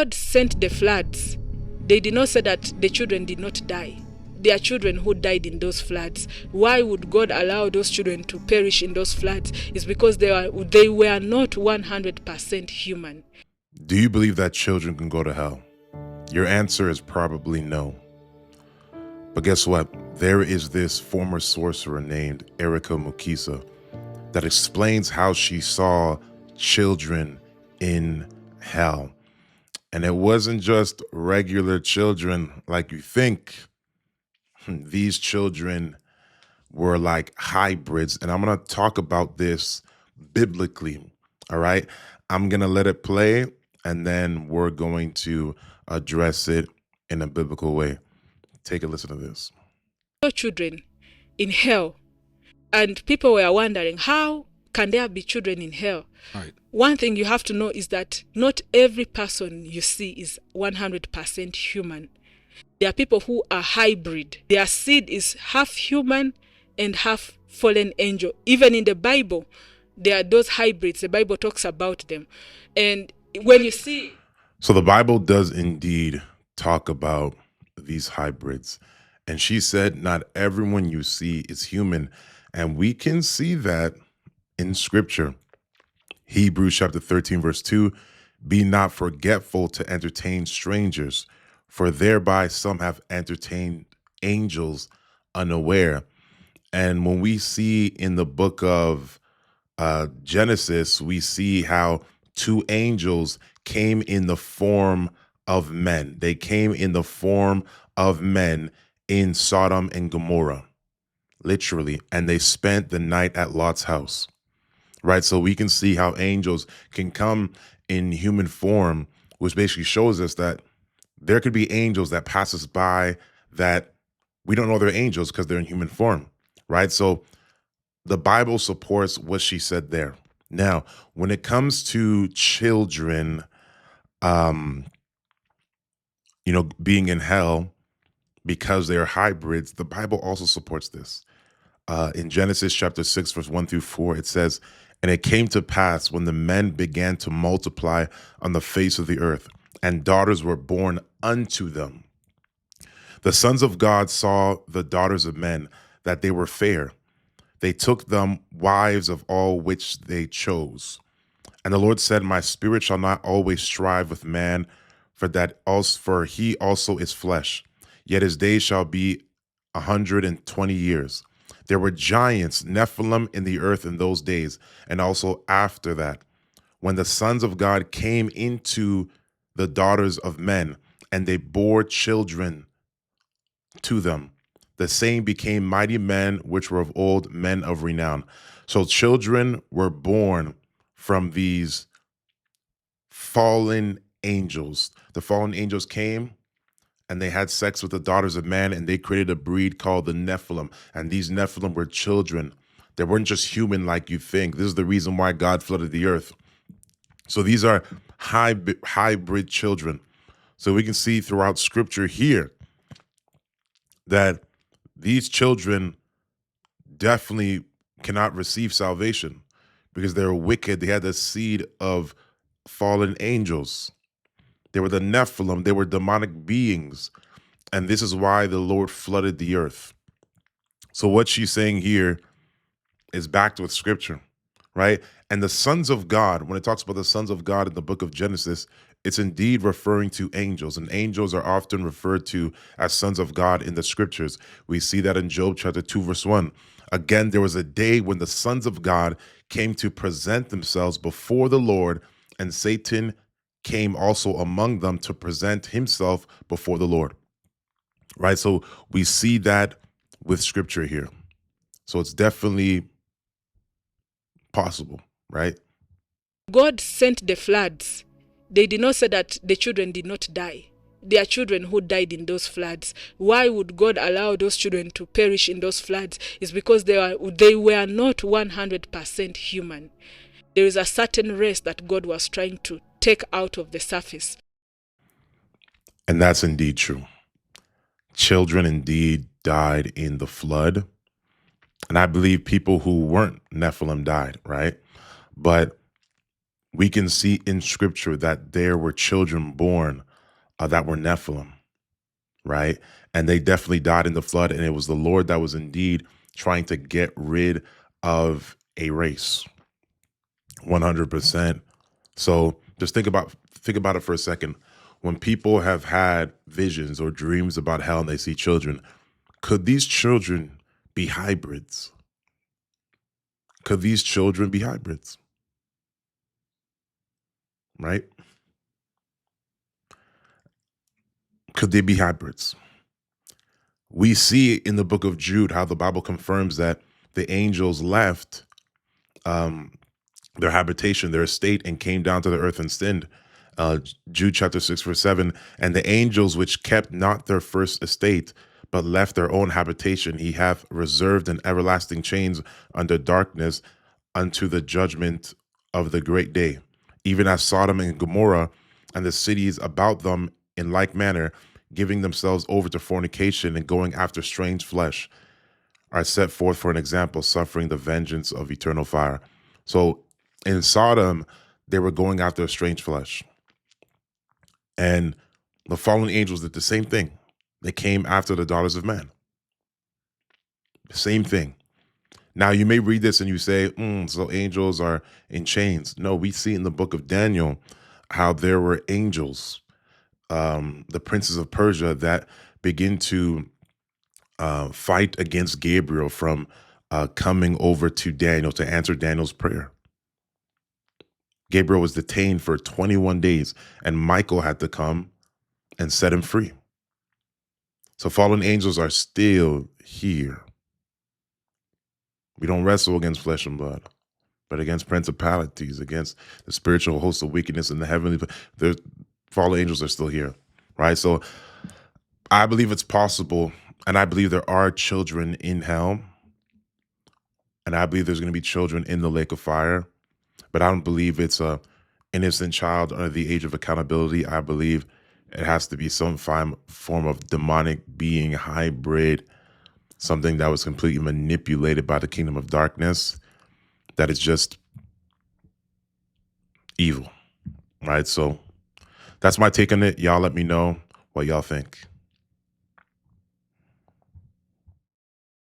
God sent the floods. They did not say that the children did not die. There are children who died in those floods. Why would God allow those children to perish in those floods? It's because they were not 100% human. Do you believe that children can go to hell? Your answer is probably no. But guess what? There is this former sorcerer named Erica Mukisa that explains how she saw children in hell. And it wasn't just regular children like you think. These children were like hybrids. And I'm going to talk about this biblically. All right. I'm going to let it play and then we're going to address it in a biblical way. Take a listen to this. Children in hell. And people were wondering, how can there be children in hell? Right. One thing you have to know is that not every person you see is 100% human. There are people who are hybrid. Their seed is half human and half fallen angel. Even in the Bible, there are those hybrids. The Bible talks about them. And when you see... So the Bible does indeed talk about these hybrids. And she said, not everyone you see is human. And we can see that in scripture. Hebrews chapter 13, verse 2, be not forgetful to entertain strangers, for thereby some have entertained angels unaware. And when we see in the book of Genesis, we see how two angels came in the form of men. They came in the form of men in Sodom and Gomorrah, literally, and they spent the night at Lot's house, right? So we can see how angels can come in human form, which basically shows us that there could be angels that pass us by that we don't know they're angels because they're in human form, right? So the Bible supports what she said there. Now, when it comes to children, being in hell because they are hybrids, the Bible also supports this. In Genesis chapter 6, verse 1 through 4, it says, and it came to pass when the men began to multiply on the face of the earth, and daughters were born unto them. The sons of God saw the daughters of men, that they were fair. They took them wives of all which they chose. And the Lord said, my spirit shall not always strive with man, for he also is flesh. Yet his days shall be 120 years. There were giants, Nephilim, in the earth in those days, and also after that, when the sons of God came into the daughters of men, and they bore children to them. The same became mighty men, which were of old, men of renown. So children were born from these fallen angels. The fallen angels came and they had sex with the daughters of man, and they created a breed called the Nephilim. And these Nephilim were children. They weren't just human like you think. This is the reason why God flooded the earth. So these are hybrid children. So we can see throughout scripture here that these children definitely cannot receive salvation because they're wicked. They had the seed of fallen angels. They were the Nephilim. They were demonic beings. And this is why the Lord flooded the earth. So what she's saying here is backed with scripture, right? And the sons of God, when it talks about the sons of God in the book of Genesis, it's indeed referring to angels, and angels are often referred to as sons of God in the scriptures. We see that in Job chapter 2, verse 1. Again, there was a day when the sons of God came to present themselves before the Lord, and Satan came also among them to present himself before the Lord, right? So we see that with scripture here. So it's definitely possible, right? God sent the floods. They did not say that the children did not die. There are children who died in those floods. Why would God allow those children to perish in those floods? It's because they were not 100% human. There is a certain race that God was trying to take out of the surface. And that's indeed true. Children indeed died in the flood. And I believe people who weren't Nephilim died, right? But we can see in scripture that there were children born that were Nephilim, right? And they definitely died in the flood. And it was the Lord that was indeed trying to get rid of a race, 100%. So just think about it for a second. When people have had visions or dreams about hell and they see children, could these children be hybrids? Could these children be hybrids? Right? Could they be hybrids? We see in the book of Jude how the Bible confirms that the angels left um, their habitation, their estate, and came down to the earth and sinned. Jude chapter 6, verse 7, and the angels which kept not their first estate, but left their own habitation, he hath reserved in everlasting chains under darkness unto the judgment of the great day, even as Sodom and Gomorrah and the cities about them in like manner, giving themselves over to fornication and going after strange flesh, are set forth for an example, suffering the vengeance of eternal fire. So in Sodom, they were going after a strange flesh. And the fallen angels did the same thing. They came after the daughters of man. Same thing. Now, you may read this and you say, so angels are in chains. No, we see in the book of Daniel how there were angels, the princes of Persia, that begin to fight against Gabriel from coming over to Daniel to answer Daniel's prayer. Gabriel was detained for 21 days, and Michael had to come and set him free. So fallen angels are still here. We don't wrestle against flesh and blood, but against principalities, against the spiritual host of wickedness in the heavenly. The fallen angels are still here, right? So I believe it's possible, and I believe there are children in hell, and I believe there's going to be children in the lake of fire, but I don't believe it's a innocent child under the age of accountability. I believe it has to be some form of demonic being, hybrid, something that was completely manipulated by the kingdom of darkness, that is just evil, right? So that's my take on it. Y'all let me know what y'all think.